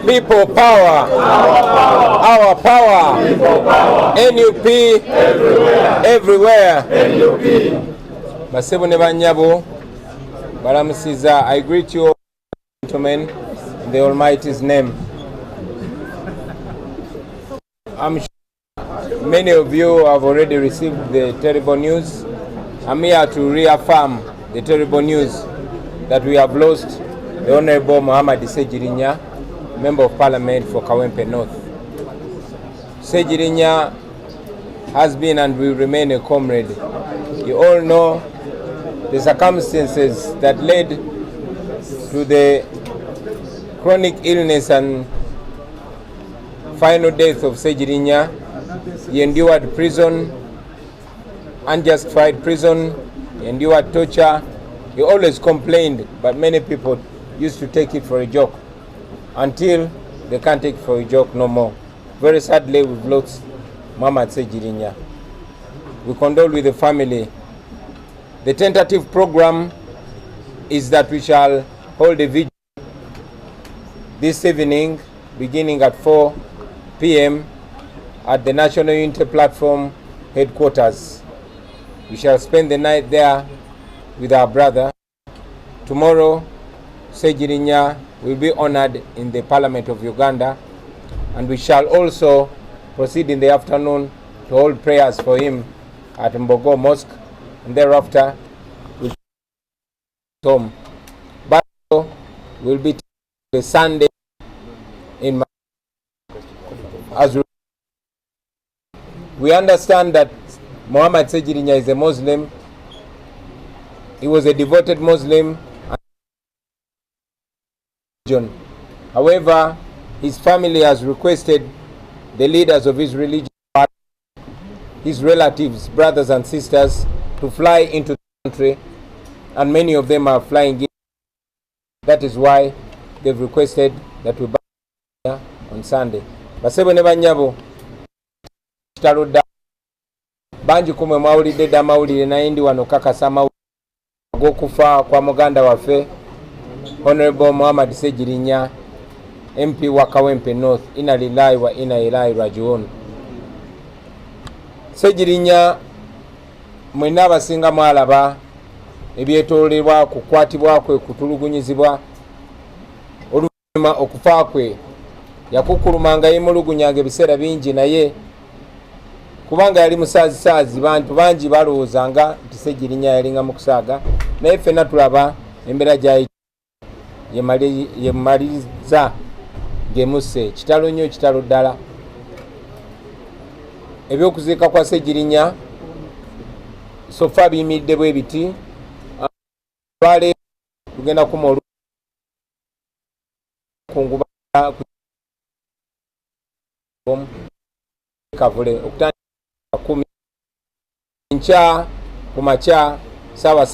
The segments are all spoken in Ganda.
People power. Our power. NUP everywhere. Basebo ne banyabo balamusiza. I greet you all, gentlemen, in the Almighty's name. I'm sure many of you have already received the terrible news. I'm here to reaffirm the terrible news that we have lost the Honorable Muhammad Segirinya, Member of Parliament for Kawempe North. Segirinya has been and will remain a comrade. You all know the circumstances that led to the chronic illness and final death of Segirinya. He endured prison, unjustified prison, he endured torture. He always complained, but many people used to take it for a joke until they can't take it for a joke no more. Very sadly, we've lost Muhammad Segirinya. We condole with the family. The tentative program is that we shall hold a vigil this evening, beginning at 4 p.m. at the National Unity Platform headquarters. We shall spend the night there with our brother. Tomorrow, Segirinya will be honored in the Parliament of Uganda, and we shall also proceed in the afternoon to hold prayers for him at Mbogo Mosque, and thereafter we shall go home. But will be the Sunday in as we understand that Muhammad Segirinya is a Muslim. He was a devoted Muslim. However, his family has requested the leaders of his religion, his relatives, brothers and sisters, to fly into the country, and many of them are flying in. That is why they've requested that we back here on Sunday. Basebo ne banyabo taluda banji kumwe mawulidde dda mawulire naye ndi wano kakasa mawulire g'okufa kwa muganda waffe Honorable Muhammad Segirinya, MP wa Kawempe North. Inna lillahi wa inna ilaihi rajiun. Segirinya mwena abasinga mwalaba ebyetolerwa kukwatibwa kwe, kutulugunyizibwa. Oluvannyuma okufa kwe yakukulumanga yemulugunyanga ebiseera bingi, naye kubanga yali musaazi bantu bangi balowoozanga nti Segirinya yalinga mu kusaaga, naye ffenna tulaba embeera gy'ayi yemaliriza ng'emusse. Kitalo nnyo, kitalo ddala. Ebyokuziika kwa Segirinya sofa biyimiridde bwe biti. Lwaleero tugenda kuma olukungubala kavule okutandika 10 nkya ku makya ssaawa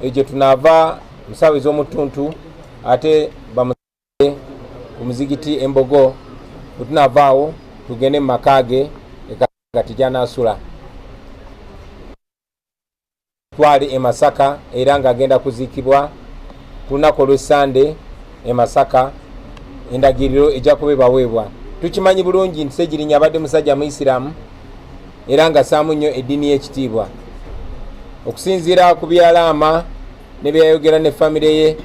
ejo tunaava mu ssaawa ez'omutuntu, ate bamusale ku muzigiti Embogo. bwe tunaavaawo tugende mu maka ge ekati gy'anaasula, twali e Masaka era ng'agenda kuziikibwa ku lunaku olw'Essande e Masaka. Endagiriro ejja kuba ebaweebwa. Tukimanyi bulungi nti Segirinya abadde musajja Muisiraamu era nga ssaamu nnyo eddiini y'ekitiibwa. Okusinziira ku byalaama ne byayogera ne famire ye,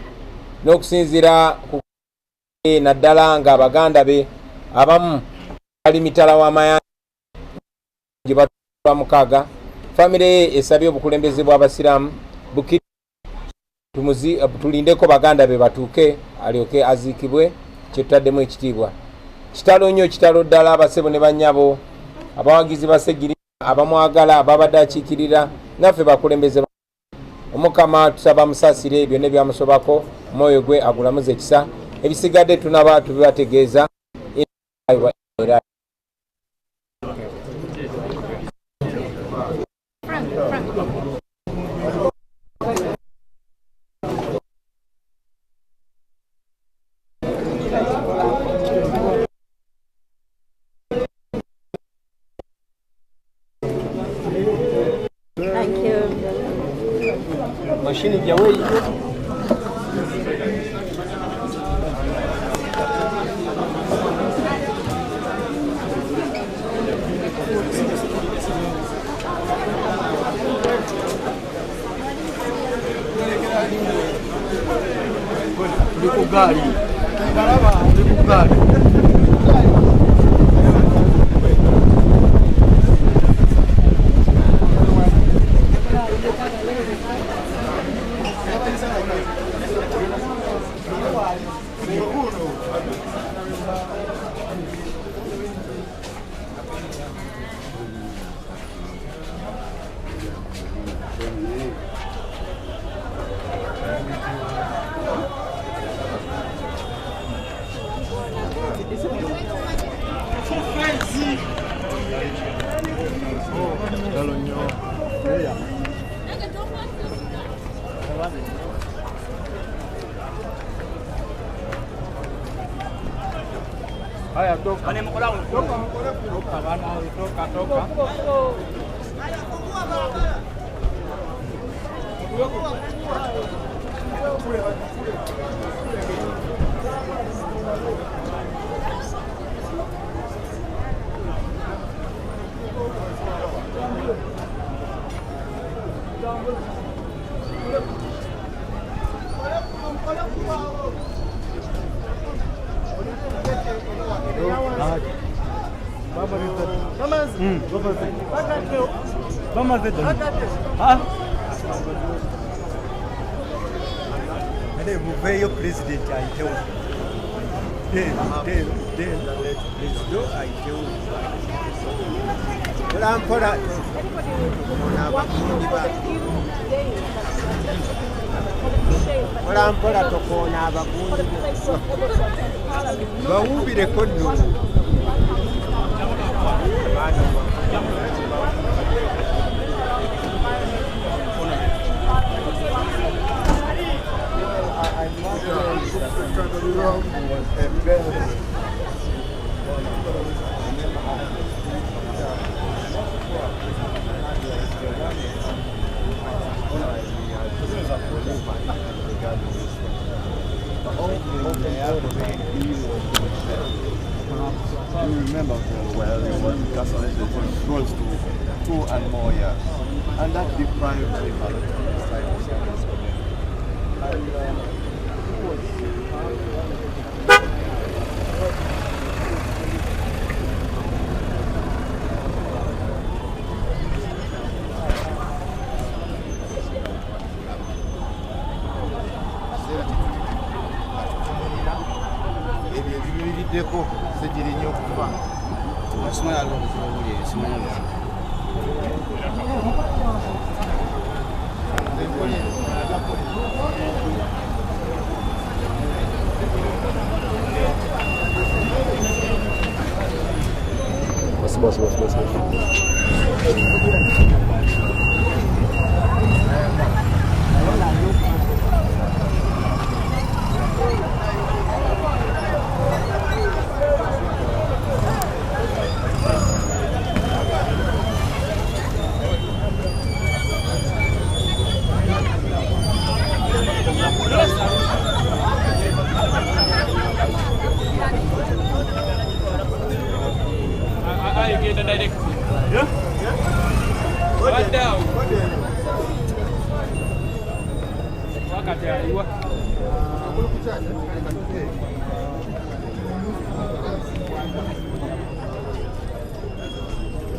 n'okusinziira ku naddala nga abaganda be abamu bali mitala w'amayanja gye batulwa mukaaga, famire ye esabye obukulembeze bw'Abasiraamu tulindeko baganda be batuuke alyoke aziikibwe, kyetutaddemu ekitiibwa. Kitalo nnyo, kitalo ddala. Abasebo ne bannyabo, abawagizi ba Segirinya, abamwagala, ababadde akiikirira, naffe bakulembeze. Omukama tusaba musaasire byonna byamusobako, omwoyo gwe agulamuze ekisa. Ebisigadde tunaba tubibategeeza. machine jawe Lubaga. Haya toka. Ani mkola toka. Toka bana, toka. Haya fungua baba. Muveyo president aitewo mpola tokoona abagundi bawumbireko nno You remember well, it was incarcerated for close to 2 and more years, and that deprived people of this type of service. Segirinya okufa. Nasema alikuwa mzuri, simama. Bas. Ayogedde direct. Yeah? One down. Wakati aliwa.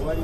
Wali.